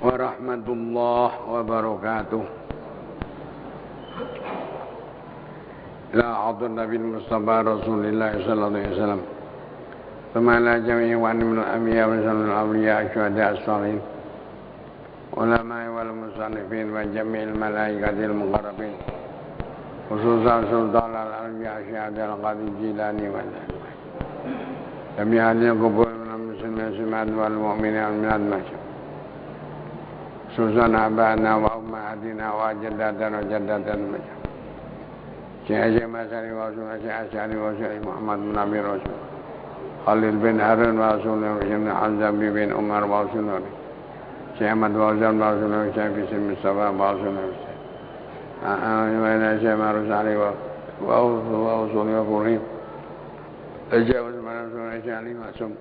warahmatullahi wabarakatuh. La hadur Nabi Mustafa Rasulullah sallallahu alaihi wasallam. Thumma jami'i wa min al-anbiya wa sallallahu awliya syuhada as-salihin. Ulama wal musannifin wa jami'il malaikatil muqarrabin. Khususan sultan al-anbiya syuhada al-qadi jilani wa jami'al qubur muslimin wal mu'minin min al-masyar. Khususan abana wa ummahatina wa jaddadana wa jaddadana masyar. Syekh Masari wa Syekh Asy'ari wa Syekh Muhammad bin Abi Rasul Khalil bin Harun wa Rasulullah bin Hamzah bin Umar wa Rasulullah Syekh Ahmad wa Rasulullah Syekh Bisim Mustafa wa Rasulullah Syekh Marusali wa Rasulullah Furim Ajawaz Rasulullah Syekh Ali Masum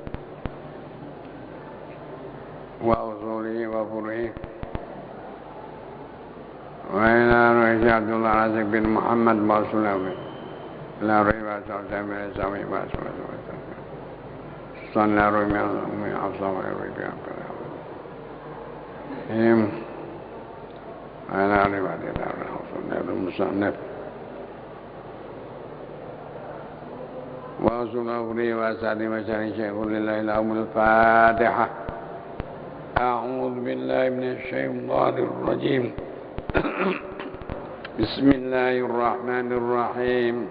wa Rasulullah wa Furim وإلى رئيس عبد الله رزق بن محمد موصول لا ريب صلى من السماء موصول صلى رمي من أصلا ويريد هم على رباط الله صلى المصنف وأصول أخري وأسعد مشاري شيخ لله الأم الفاتحة أعوذ بالله من الشيطان الرجيم بسم الله الرحمن الرحيم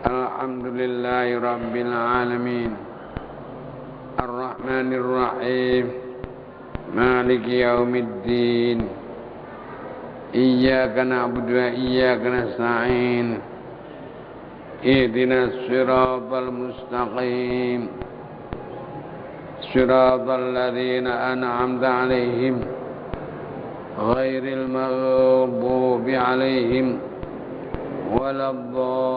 الحمد لله رب العالمين الرحمن الرحيم مالك يوم الدين إياك نعبد وإياك نستعين اهدنا الصراط المستقيم صراط الذين أنعمت عليهم غير المغضوب عليهم ولا الضالين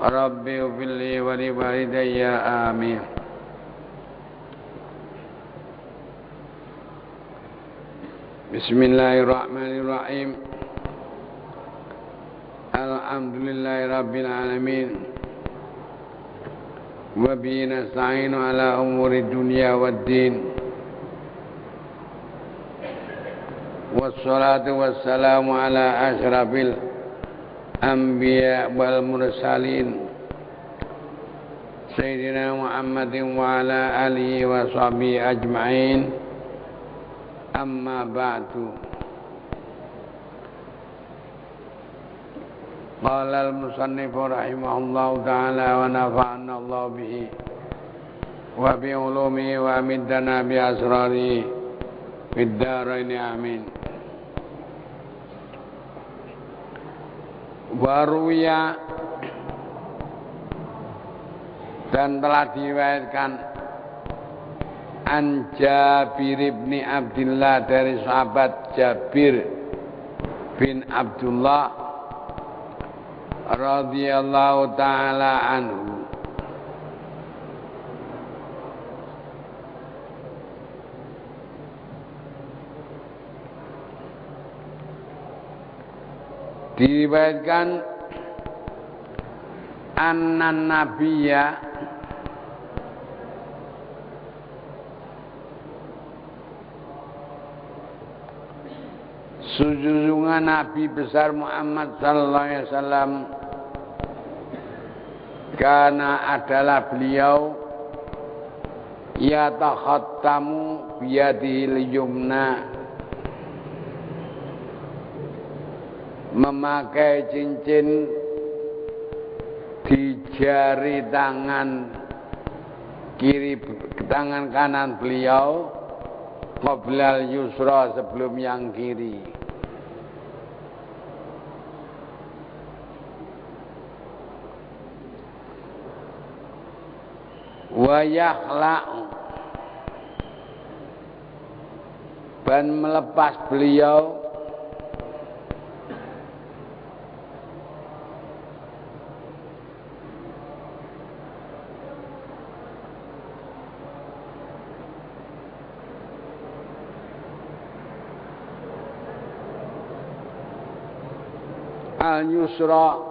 رب اغفر لي ولوالدي آمين. بسم الله الرحمن الرحيم الحمد لله رب العالمين وبه نستعين على أمور الدنيا والدين والصلاة والسلام على أشرف الأنبياء والمرسلين سيدنا محمد وعلى آله وصحبه أجمعين أما بعد. قال المصنف رحمه الله تعالى ونفعنا الله به وبعلومه وأمدنا بأسراره في الدارين آمين. Waruya dan telah diriwayatkan an Jabir bin Abdullah dari sahabat Jabir bin Abdullah radhiyallahu ta'ala anhu diriwayatkan annan nabiyya sesungguhnya Nabi besar Muhammad sallallahu alaihi wasallam karena adalah beliau yatakhattamu biyadihil yumna memakai cincin di jari tangan kiri, tangan kanan beliau qablal yusra sebelum yang kiri. Wa yakhla'u dan melepas beliau al-yusra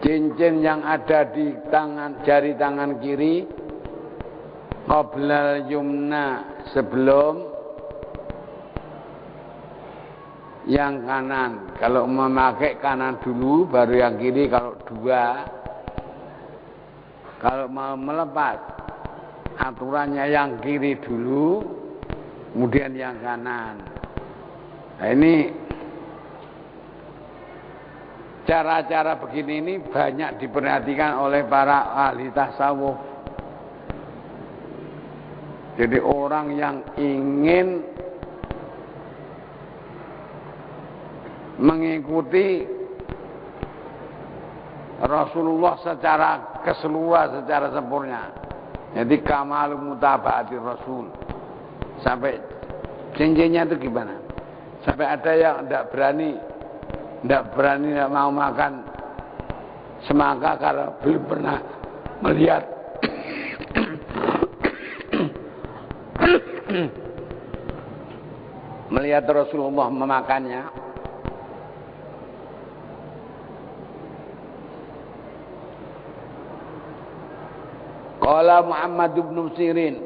cincin yang ada di jari tangan kiri qoblal yumna, sebelum yang kanan. Kalau memakai kanan dulu baru yang kiri kalau dua. Kalau mau melepas aturannya yang kiri dulu kemudian yang kanan. Nah, ini cara-cara begini ini banyak diperhatikan oleh para ahli tasawuf. Jadi orang yang ingin mengikuti Rasulullah secara keseluruhan, secara sempurna. Jadi kamal mutaba'ati Rasul. Sampai cincinnya itu gimana? Sampai ada yang tidak berani, tidak mau makan semangka kalau belum pernah melihat melihat Rasulullah memakannya. Qala Muhammad bin Sirin,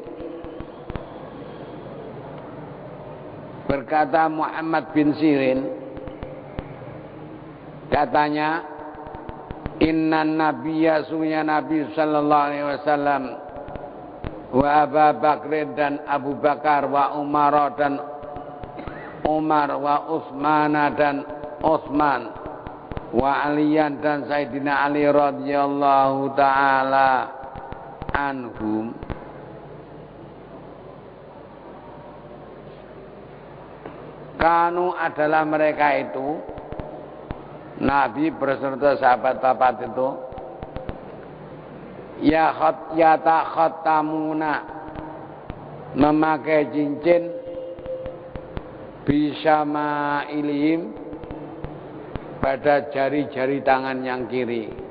berkata Muhammad bin Sirin, katanya, inna nabiyya sunya Nabi sallallahu alaihi wasallam wa Abu Bakr dan Abu Bakar wa Umar dan Umar wa Utsman dan Utsman wa Aliyan dan Sayyidina Ali radhiyallahu taala anhum kanu adalah mereka itu, Nabi beserta sahabat-sahabat itu, yatakhattamuna, memakai cincin bisama ilihim, pada jari-jari tangan yang kiri.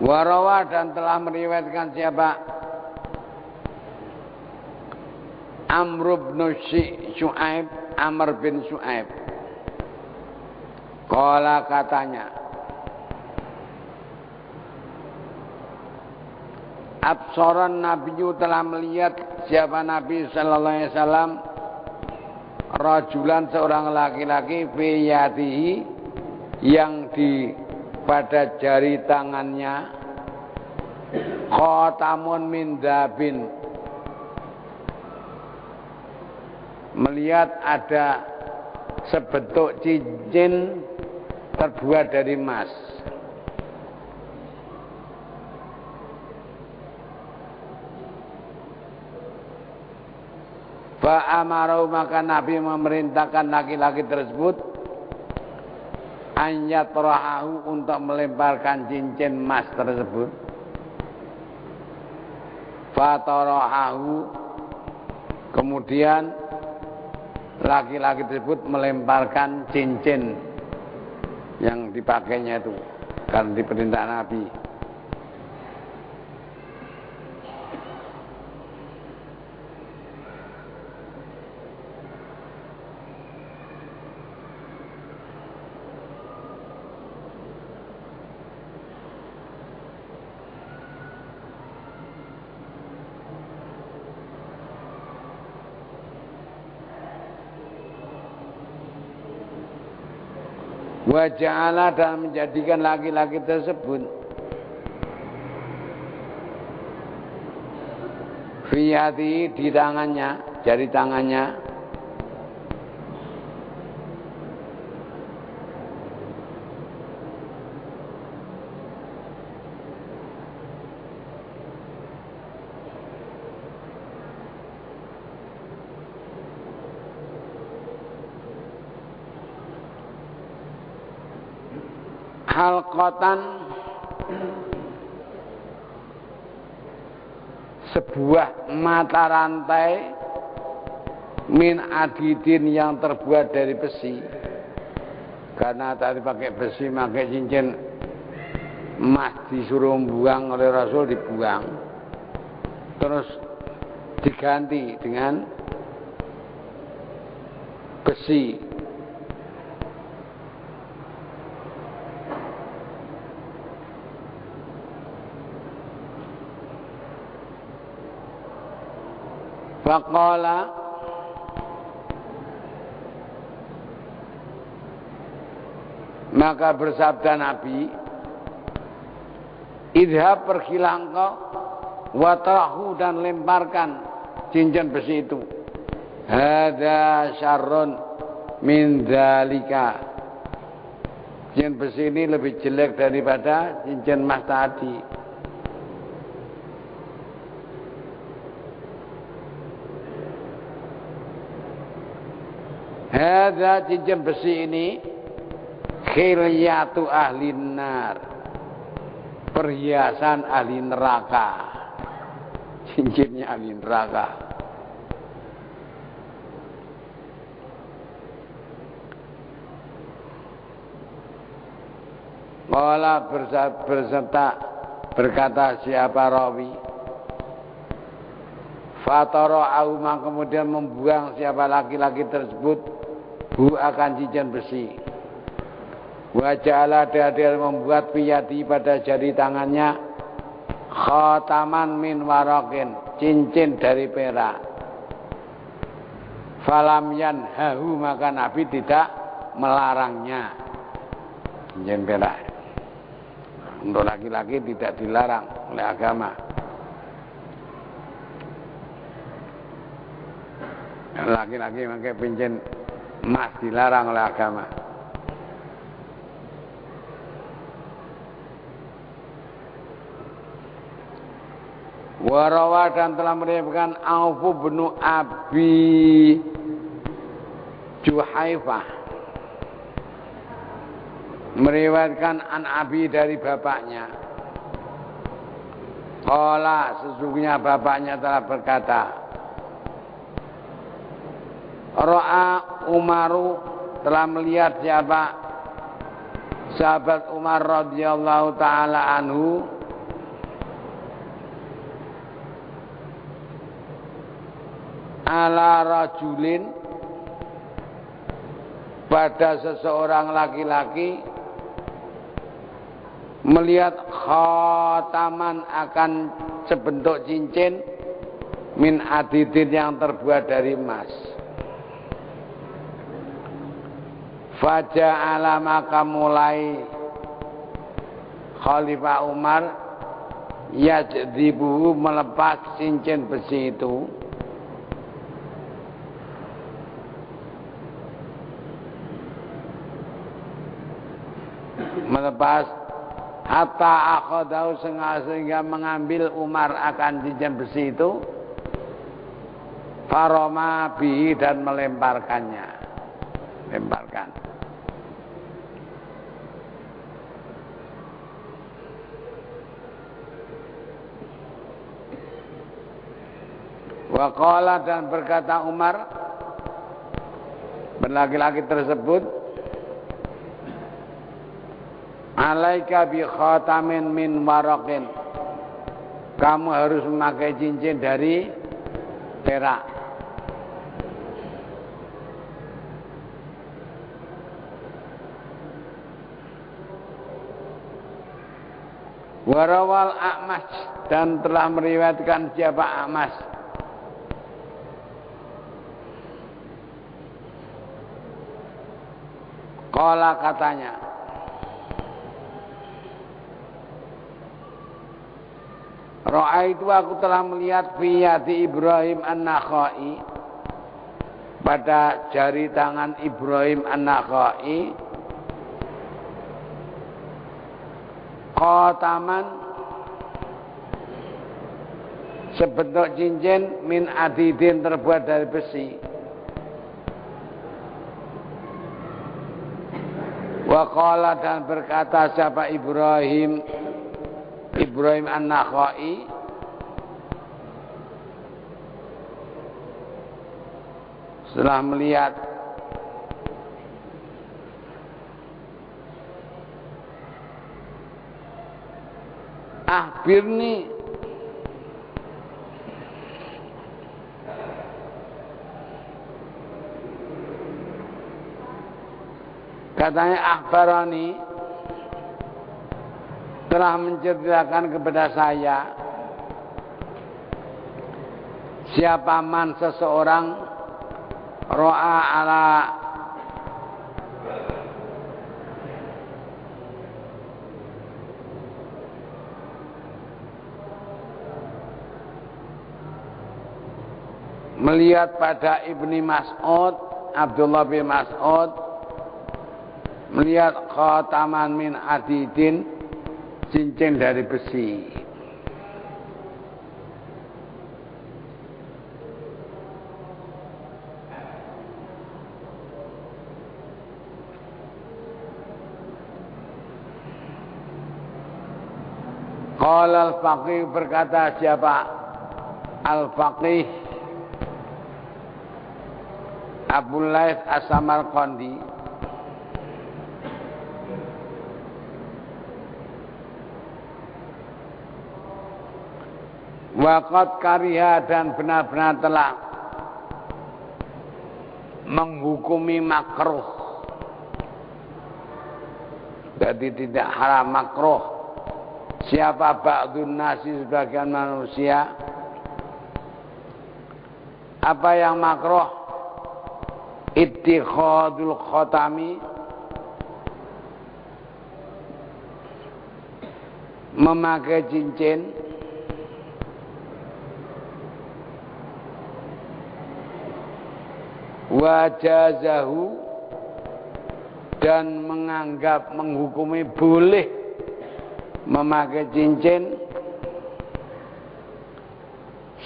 Warawa, dan telah meriwayatkan siapa? Amr bin Syu'aib, Amr bin Syu'aib. Qala, katanya, absaran Nabiyu, telah melihat siapa Nabi sallallahu alaihi wasallam, rajulan, seorang laki-laki, fi yadihi, yang pada jari tangannya khatamun min dzabin, melihat ada sebentuk cincin terbuat dari emas. Fa amaru, maka Nabi memerintahkan laki-laki tersebut anyatrahu, untuk melemparkan cincin emas tersebut. Fatarahu, kemudian laki-laki tersebut melemparkan cincin yang dipakainya itu karena diperintah Nabi. Wa ja'ala, dan menjadikan laki-laki tersebut fi yadihi, di tangannya, jari tangannya, halqatan, sebuah mata rantai, min adidin, yang terbuat dari besi. Karena tadi pakai besi, pakai cincin emas disuruh buang oleh Rasul dibuang, terus diganti dengan besi. Faqala maka bersabda Nabi, idhab pergilah engkau watrahu dan lemparkan cincin besi itu. Hada syarrun min dzalika. Cincin besi ini lebih jelek daripada cincin emas tadi. Hada cincin besi ini khilyatu ahli nar, perhiasan ahli neraka, cincinnya ahli neraka. Qala berkata siapa rawi, fatara'u kemudian membuang siapa laki-laki tersebut hu akan cincin besi. Wa ja'ala dia membuat piyadi pada jari tangannya khataman min waraqin, cincin dari perak. Falam yanhahu maka Nabi tidak melarangnya, cincin perak. Untuk laki-laki tidak dilarang oleh agama. Laki-laki pakai cincin emas dilarang oleh agama. Warawa dan telah meriwayatkan Auf bin Abi Juhaifah, meriwayatkan an Abi dari bapaknya. Qala sesungguhnya bapaknya telah berkata, Ra'a Umaru telah melihat siapa sahabat Umar radhiyallahu taala anhu ala rajulin pada seseorang laki-laki melihat khataman akan sebentuk cincin min adidin yang terbuat dari emas. Faja'ala maka mulai Khalifah Umar yajdibuhu melepas cincin besi itu, melepas hatta akhadahu sehingga mengambil Umar akan cincin besi itu, faroma bihi dan melemparkannya, lemparkan. Waqala dan berkata Umar, laki-laki tersebut, alaika bi khatamin min waraqin, kamu harus memakai cincin dari perak. Warawal A'mas dan telah meriwayatkan siapa A'mas, qala katanya, Ra'aitu aku telah melihat fi yadi Ibrahim an-Nakhai, pada jari tangan Ibrahim an-Nakhai, khataman sebentuk cincin min adidin terbuat dari besi. Wa qala dan berkata siapa Ibrahim an-Nakhai, setelah melihat Akhbirni, katanya akhbarani, telah menceritakan kepada saya siapa man seseorang ro'a ala melihat pada Ibni Mas'ud, Abdullah bin Mas'ud, melihat khataman min adidin, cincin dari besi. Qala al-faqih, berkata siapa? Al-faqih Abu Laits As-Samarqandi, waqad kariha, dan benar-benar telah menghukumi makruh. Jadi tidak haram, makruh. Siapa ba'dun nasi, sebagian manusia. Apa yang makruh? Ittikhadul khatami, memakai cincin. Wajazahu, dan menganggap, menghukumi boleh memakai cincin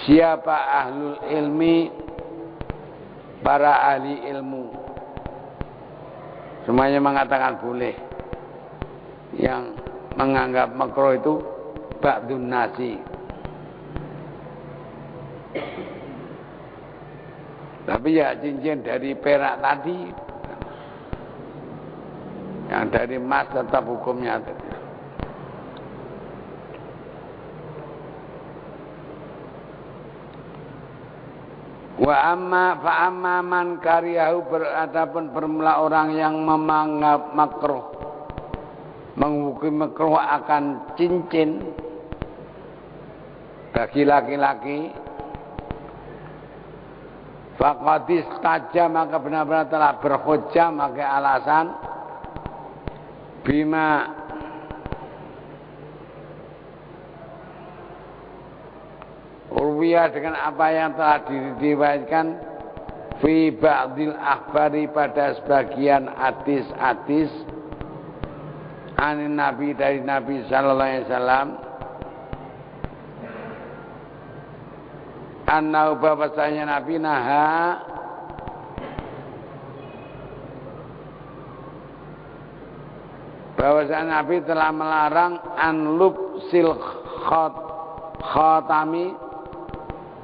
siapa ahlul ilmi, para ahli ilmu, semuanya mengatakan boleh. Yang menganggap makruh itu ba'dun nasi. Tapi ya cincin dari perak tadi, yang dari emas tetap hukumnya. Wa amma fa amma man kariyahu, beradapun bermula orang yang menganggap makruh, menghukumi makruh akan cincin bagi laki-laki, faqad istaja, maka benar-benar telah berhujjah, pakai alasan bima urwiya, dengan apa yang telah diriwayatkan fi ba'dil akhbari, pada sebagian hadis-hadis anin Nabi, dari Nabi sallallahu alaihi wasallam, annau, bahwasanya Nabi naha, bahwasanya Nabi telah melarang an lubsil khatami,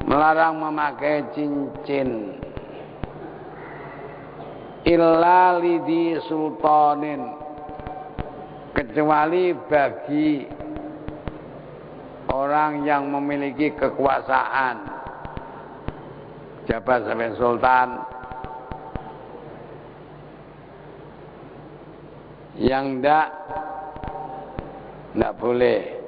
melarang memakai cincin, illa lidi sultanin, kecuali bagi orang yang memiliki kekuasaan, jabat sebagai sultan. Yang enggak boleh.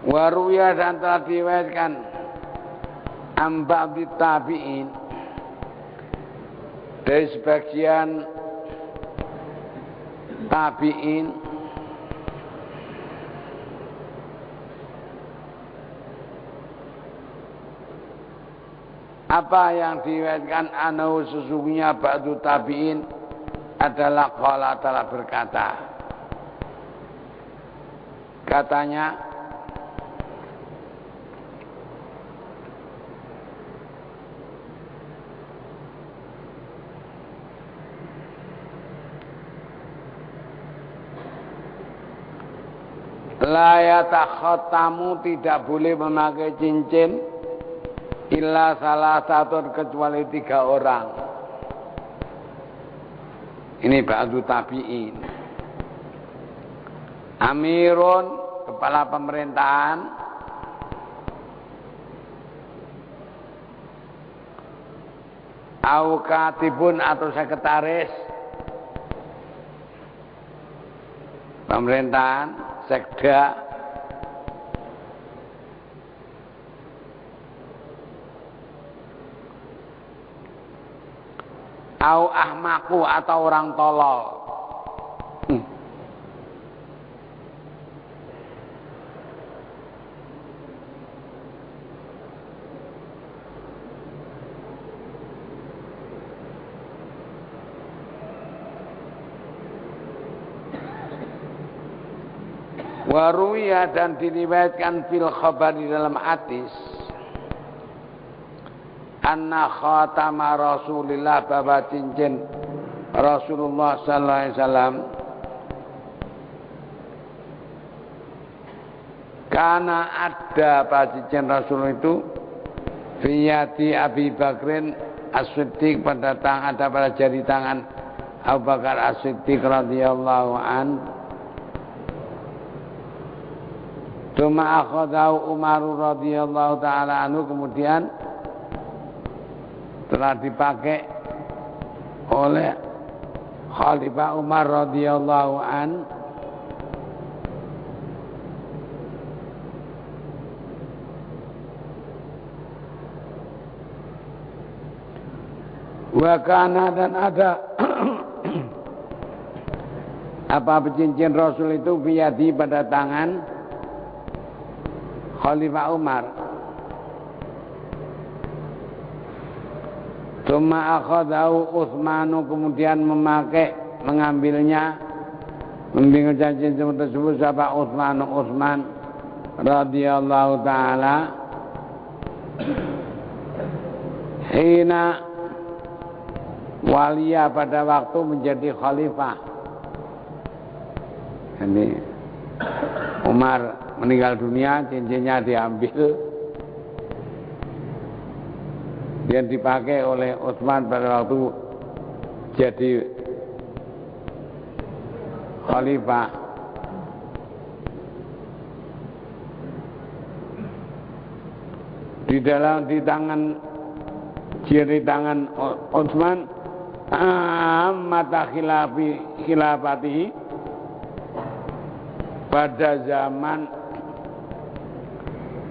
Waruya, dan telah diriwayatkan amba'di tabi'in, dari sebagian tabi'in, apa yang diriwayatkan anahu, sesungguhnya ba'du tabi'in adalah qala, telah berkata, katanya, la yatakhatamu, tidak boleh memakai cincin illa salah satu, kecuali 3 orang. Ini ba'du tabi'in. Amirun, kepala pemerintahan. Au katibun atau sekretaris pemerintahan, sekda. Au ahmaku atau orang tolol. Waruya dan diriwayatkan fil khabar di dalam hadis anna khatama Rasulillah, bahwa cincin Rasulullah sallallahu alaihi wasallam karena ada pada cincin Rasul itu fiyati Abi Bakrin As-Siddiq, pada tangan ada pada jari tangan Abu Bakar As-Siddiq radhiyallahu an. Tuma akhadahu Umar radhiyallahu taala anhu, kemudian telah dipakai oleh Khalifah Umar radhiyallahu an. Wa kana, dan ada apa cincin Rasul itu biyadi, pada tangan Khalifah Umar. Tsumma akhadahu Utsmanu, kemudian mengambilnya, mengambil cincin tersebut siapa? Utsman radhiyallahu taala. Hina waliya, pada waktu menjadi khalifah. Ini Umar meninggal dunia, cincinnya diambil dan dipakai oleh Utsman pada waktu jadi khalifah. Di tangan jari tangan Utsman mata khilafatihi, pada zaman,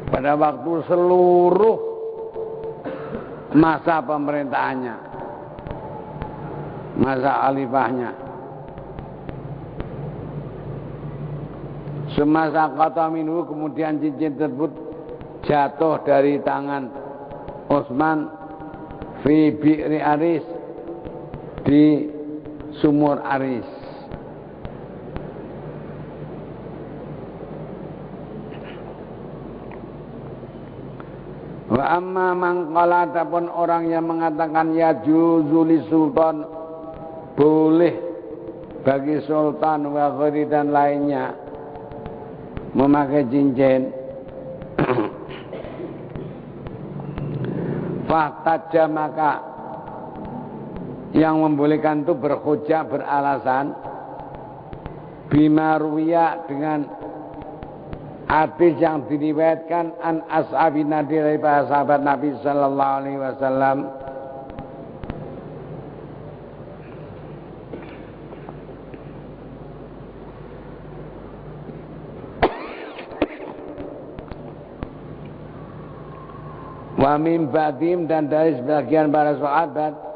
pada waktu seluruh masa pemerintahannya, masa khalifahnya. Semasa kata minhu, kemudian cincin tersebut jatuh dari tangan Utsman fi bi'ri Aris, di sumur Aris. Wa amma man qala, adapun orang yang mengatakan ya juzuli sultan, boleh bagi sultan wa ghairi dan lainnya memakai cincin. Fahtaja, maka yang membolehkan itu berhujjah, beralasan bima ruwiya, dengan hadis yang diriwayatkan an ashabin Nabi, dari para sahabat Nabi sallallahu alaihi wasallam. Wa min ba'dim, dan dari sebagian para sahabat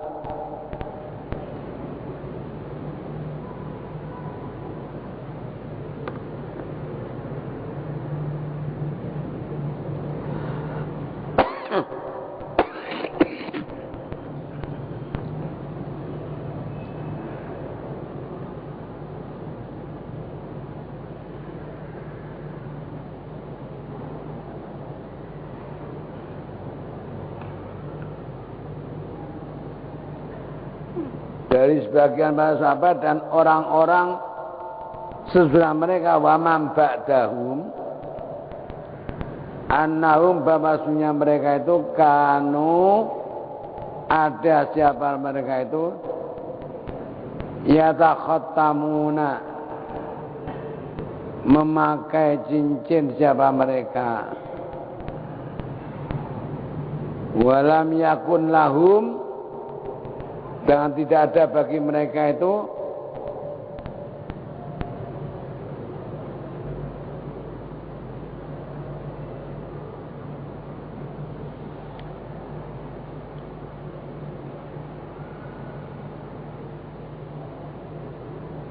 dari sebagian para sahabat dan orang-orang sesudah mereka, wa man ba'dahum, annahum, bahwasanya mereka itu kanu, ada siapa mereka itu, yatakhattamuna memakai cincin siapa mereka, walam yakun lahum dan tidak ada bagi mereka itu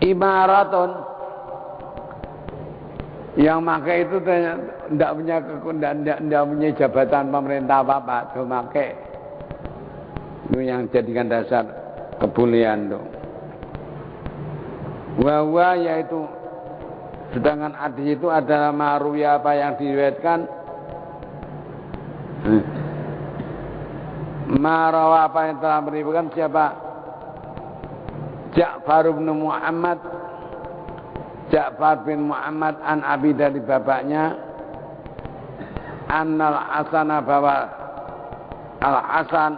imaratun, yang pakai itu tidak punya jabatan pemerintah apa-apa, itu pakai itu yang jadikan dasar kebolehan itu. Wawa yaitu, sedangkan hadis itu adalah maruya apa yang diriwayatkan, marawa apa yang telah meriwayatkan siapa? Ja'far bin Muhammad, Ja'far bin Muhammad an Abi dari bapaknya, annal Hasana bahwa Al Hasan,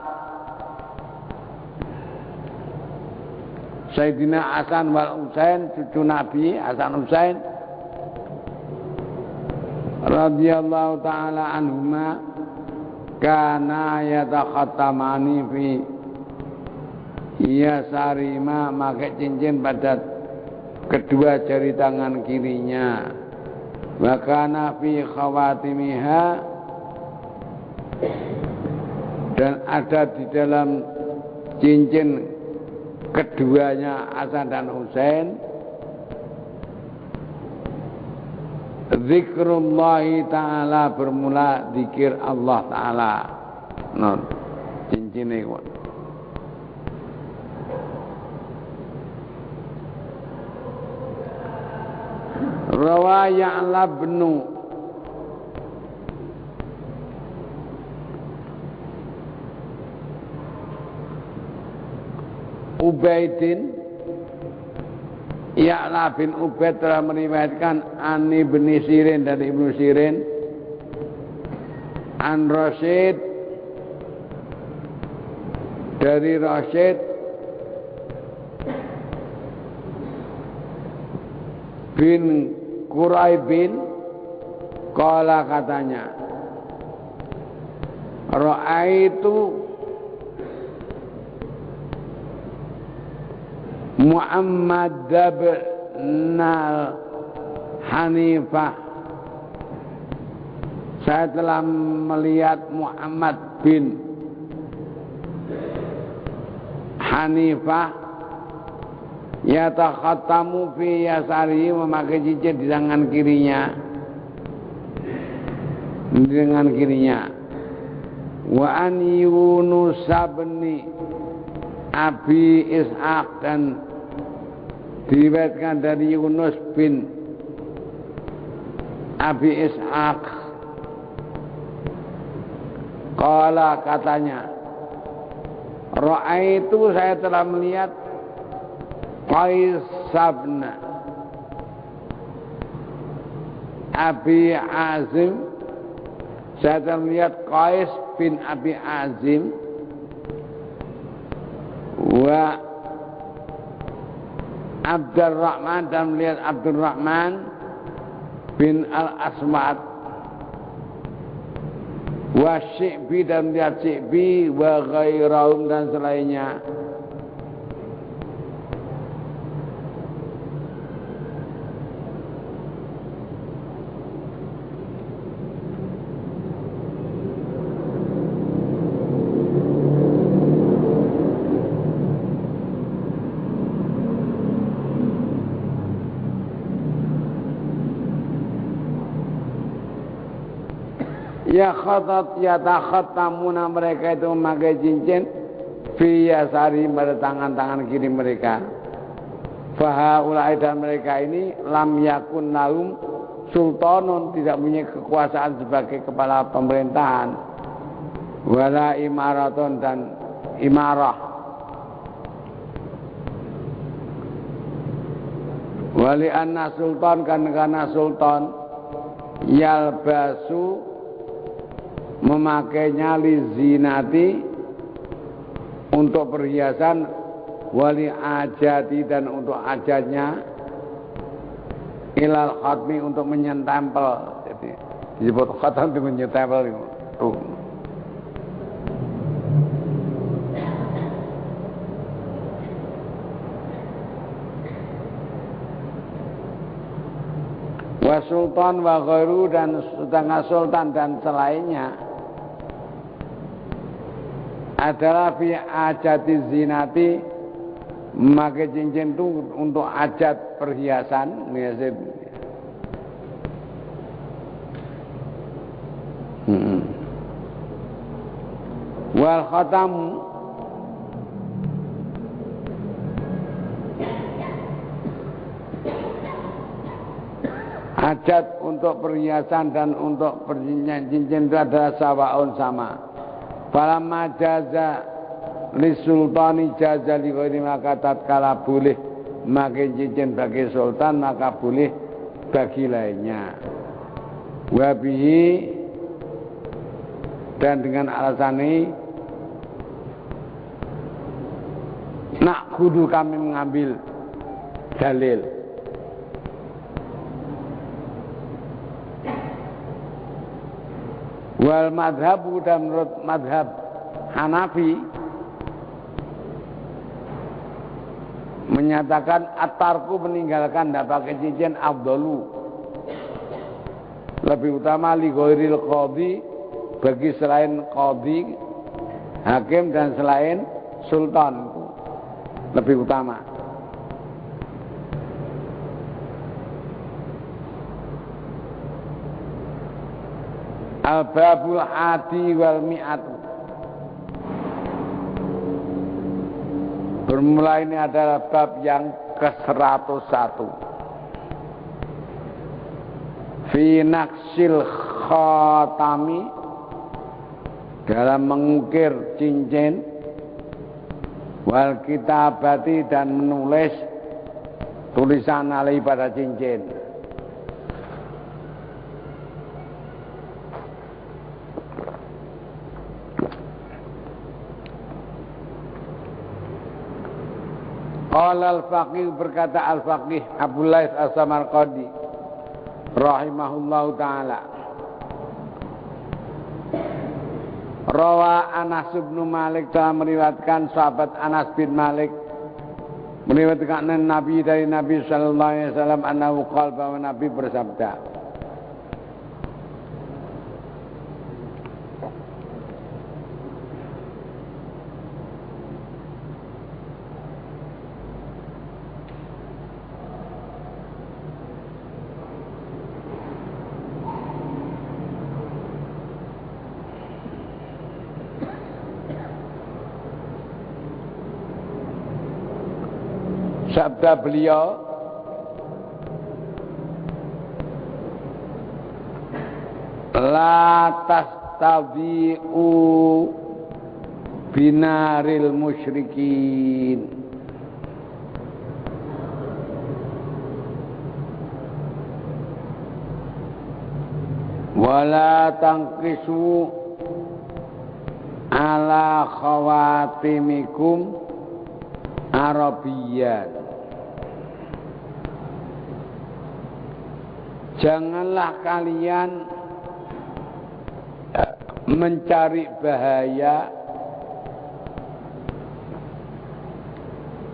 Sayyidina Hasan wal Husain cucu Nabi Hasan Husain radhiyallahu taala anhuma kana yatakhattamani fi ia sarima pakai cincin pada kedua jari tangan kirinya, wakana fi khawatimiha dan ada di dalam cincin keduanya Hasan dan Husain zikrullahi ta'ala, bermula zikir Allah ta'ala. Non cincin ini Rawa Ya'la bin Ubaidin, Ya'la bin Ubaid telah meriwayatkan an Ibnu Sirin dari Ibnu Sirin, an Rasyid dari Rasyid bin Quraibin, qala katanya, ra'aitu Muhammad bin Hanifah, saya telah melihat Muhammad bin Hanifah yatakhattamu fi yasari, memakai cincin di tangan kirinya, wa an Yunus bin Abi Ishaq, dan diriwayatkan dari Yunus bin Abi Ishaq, qala katanya, ra'aitu saya telah melihat Qais bin Abi Azim, saya telah melihat Qais bin Abi Azim, wa Abdurrahman, dan melihat Abdurrahman bin Al-Aswad, wa Syi'bi, dan melihat Syi'bi, wa ghairahum, dan selainnya. Yatakhattamuna, mereka itu memakai cincin fi yasari, pada tangan-tangan kiri mereka. Fahaulai, dan mereka ini lam yakun lahum sultanun, tidak punya kekuasaan sebagai kepala pemerintahan, wala imaratun, dan imarah, wali anna sultan, karena sultan yalbasu memakainya li zinati, untuk perhiasan, wali ajati dan untuk ajatnya, ilal khatmi untuk menyentempel. Jadi disebut khatam itu menyentempel itu. Tuh. Wa sultan wa ghairu dan setengah sultan dan selainnya adalah fi ajati zinati, memakai cincin itu untuk ajat perhiasan. Wal khatam ajat untuk perhiasan dan untuk cincin itu adalah sawaun sama. Falamma jaza li sultani jaza li ghairi, maka tatkala boleh memakai cincin bagi sultan maka boleh bagi lainnya. Wabihi dan dengan alasan ini nak kudu kami mengambil dalil. Wal madhabu dan menurut madhab Hanafi menyatakan atarku meninggalkan tidak pakai cincin afdalu, lebih utama li ghairil qadhi, bagi selain qadhi hakim dan selain sultan lebih utama. Al-babul hadi wal mi'atu, bermula ini adalah bab yang ke-101 fi naqsil khatami, dalam mengukir cincin, wal kitabati dan menulis tulisan alai pada cincin. Qala al-faqih, berkata al-faqih Abdul Lais As-Samarqandi rahimahullahu ta'ala, rawa Anas bin Malik, telah meriwayatkan sahabat Anas bin Malik meriwayatkan Nabi dari Nabi sallallahu alaihi wasallam annahu qala, bahwa Nabi bersabda, sabda beliau, la tastabi'u binaril musyrikin, wala tangkisu ala khawatimikum Arabiyan, janganlah kalian mencari bahaya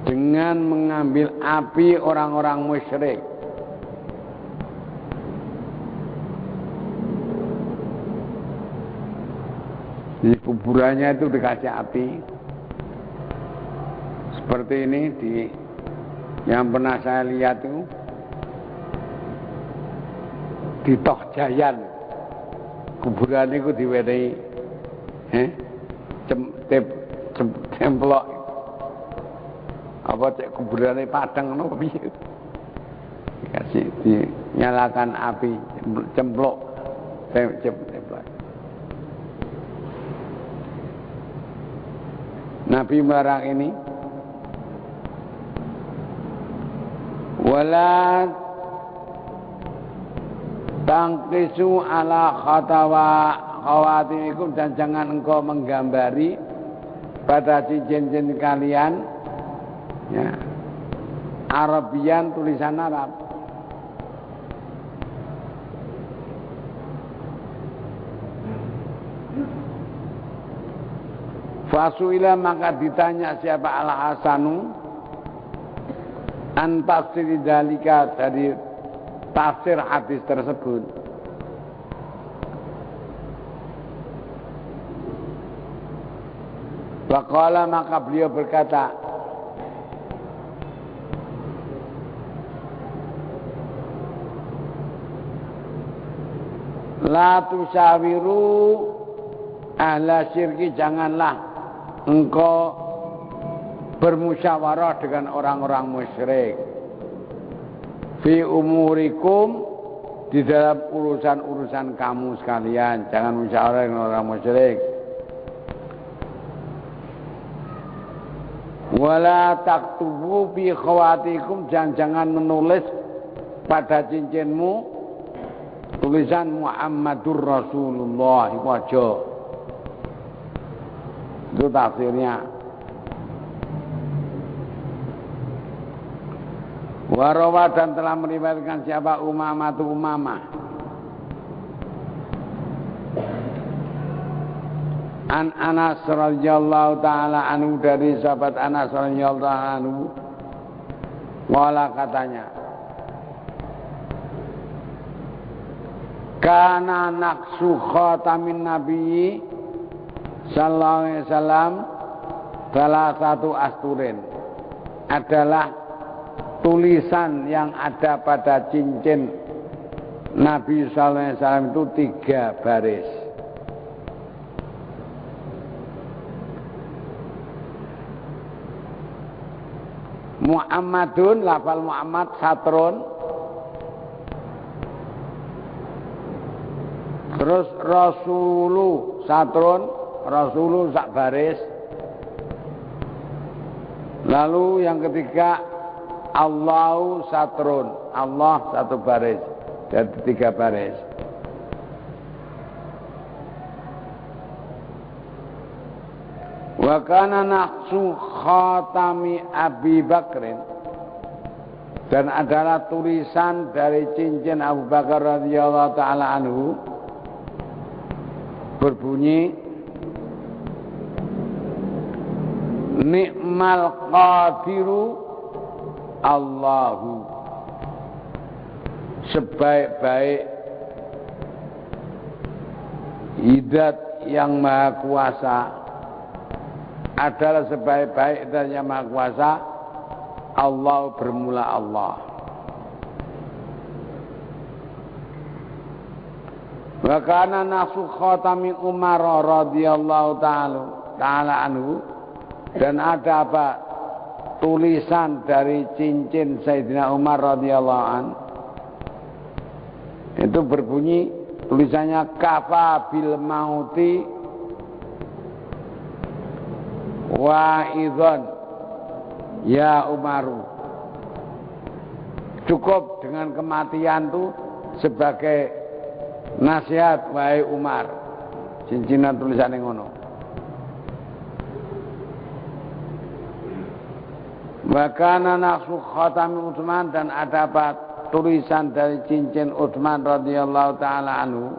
dengan mengambil api orang-orang musyrik. Di kuburannya itu dikasih api. Seperti ini yang pernah saya lihat itu di Tohjayan, kuburan itu diwenehi templok apa cek kuburane Padang ngono piye, kasih dinyalakan api, cemplok templok. Nabi melarang ini, wala tangkisu ala khawatimikum, dan jangan engkau menggambari pada cincin-cincin kalian Ya. Arabian tulisan Arab. Fasuila maka ditanya siapa Al-Hasanu an tafsir dalika dari tafsir hadis tersebut. Faqala maka beliau berkata, la tusawiru ahla syirki, janganlah engkau bermusyawarah dengan orang-orang musyrik fi umurikum, di dalam urusan-urusan kamu sekalian, jangan musyawarah dengan orang musyrik. Wala taktubu fi khawatikum, jangan menulis pada cincinmu tulisan Muhammadur Rasulullah, itu aja. Itu tafsirnya. Warawa dan telah meriwayatkan siapa Umamah an Anas radhiyallahu taala anhu, dari sahabat Anas radhiyallahu taala anhu, wala katanya, kana naqsu khatamin nabiyyi sallallahu alaihi wasallam salah satu asturin, adalah tulisan yang ada pada cincin Nabi sallallahu alaihi wasallam itu 3 baris. Muhammadun, lafal Muhammad satrun, terus Rasulu satrun, Rasulu sak baris. Lalu yang ketiga Allahu satrun, Allah satu baris, jadi 3 baris. Wa kana naqsu khatami Abi Bakrin, dan adalah tulisan dari cincin Abu Bakar radhiyallahu taala anhu berbunyi, ni'mal qadiru Allahu, sebaik-baik hidat yang maha kuasa adalah sebaik-baik hidat yang maha kuasa Allah, bermula Allah. Wa kana naqsu khatami Umar radhiyallahu taala anhu, dan ada apa? Tulisan dari cincin Sayyidina Umar radhiyallahu an, itu berbunyi, tulisannya kafa bil mauti wa idzon ya Umaru, cukup dengan kematian itu sebagai nasihat wahai Umar. Cincinan tulisannya ngono. Wakana naqsu khatami Utsman, dan ada apa? Tulisan dari cincin Utsman radhiyallahu taala anhu.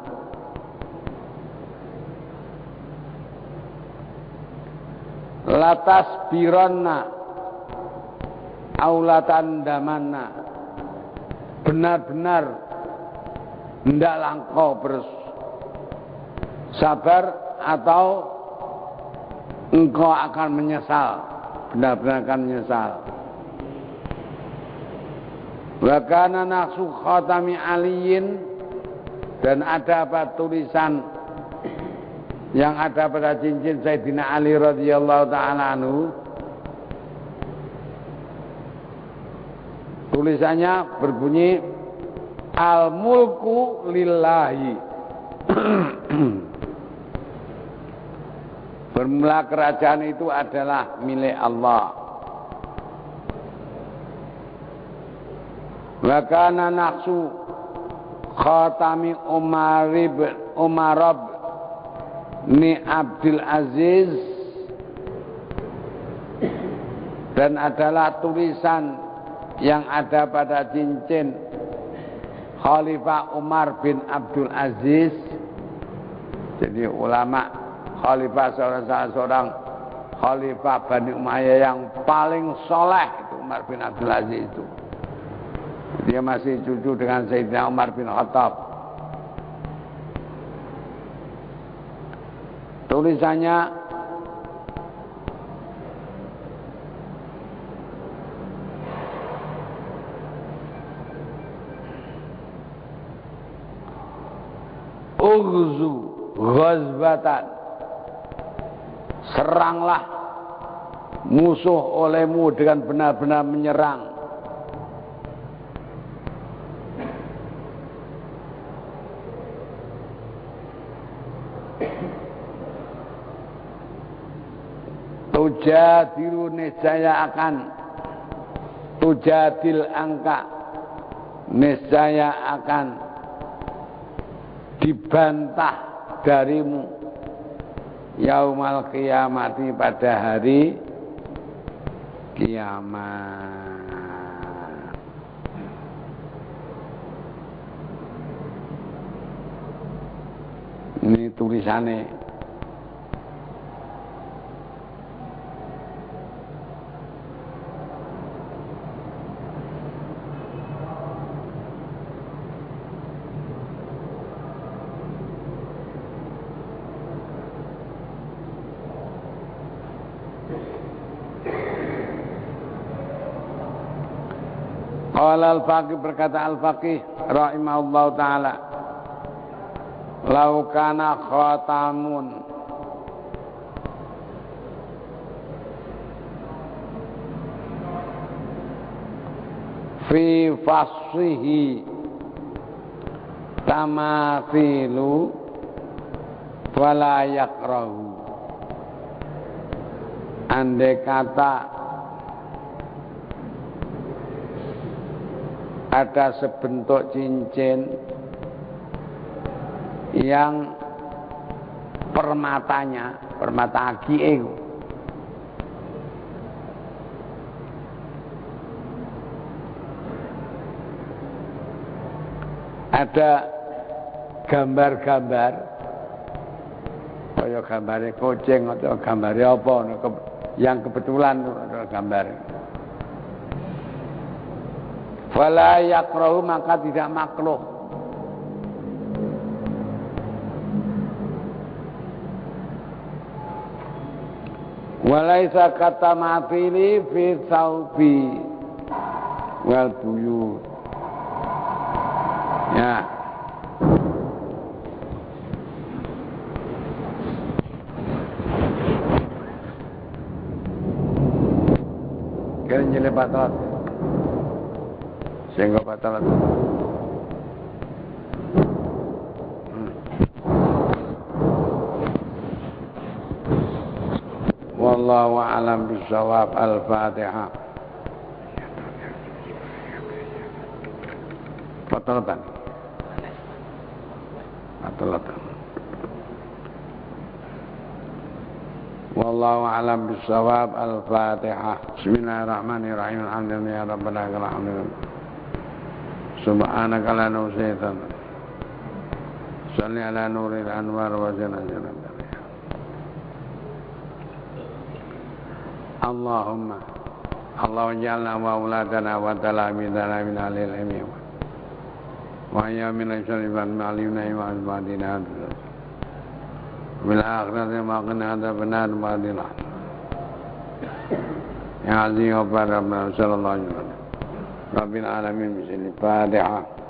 Latas bironna aulatan damanna, benar-benar hendaklah engkau bersabar atau engkau akan menyesal, benar-benar akan menyesal. Wa kana naqsu khatami Aliyin, dan ada apa? Tulisan yang ada pada cincin Sayyidina Ali radhiyallahu taala anhu. Tulisannya berbunyi, al-mulku lillahi, bermula kerajaan itu adalah milik Allah. Wa kana naqsu khatami Umar ni Abdul Aziz dan adalah tulisan yang ada pada cincin Khalifah Umar bin Abdul Aziz. Jadi ulama Khalifah salah seorang Khalifah Bani Umayyah yang paling soleh itu Umar bin Abdul Aziz itu. Dia masih cucu dengan Sayyidina Umar bin Khattab. Tulisannya Ughzu ghazbatan, seranglah musuh olehmu dengan benar-benar menyerang. Tujadilu niscaya akan tujadil angka, niscaya akan dibantah darimu yaumal qiyamati pada hari kiamat. Ini tulisannya. Qala al-Faqih, berkata al-Faqih rahimahullah ta'ala, lau kana khatamun fi fashihi tamathilu wala yakrahu. Andai kata ada sebentuk cincin yang permatanya, permata agie, ada gambar-gambar, kaya gambarnya kucing atau gambarnya apa, yang kebetulan ada gambar. Fala yakrahu, maka tidak makruh. Walaisa kata matili fi thawbi wal buyut. Ya. Keren jele patrat. Sehingga batalat. Wallahu a'lam bishawab. Al-Fatihah. Batalatan. Batalatan. Wallahu a'lam bishawab. Al-Fatihah. Bismillahirrahmanirrahim. Alhamdulillah rabbil alamin. Subhanaka la nusyaitan. Salli ala nuril anwar wa jannatin. Allahumma jalna wa auladana wa talamidana min alil ilmi wa ya min syarifan ma'alimna wa azbadina bil akhirati ma qina hadha benar ma'adilah ya azim wa barabna sallallahu alaihi wa sallam Rabbil alamin. Bismillahirrahmanirrahim.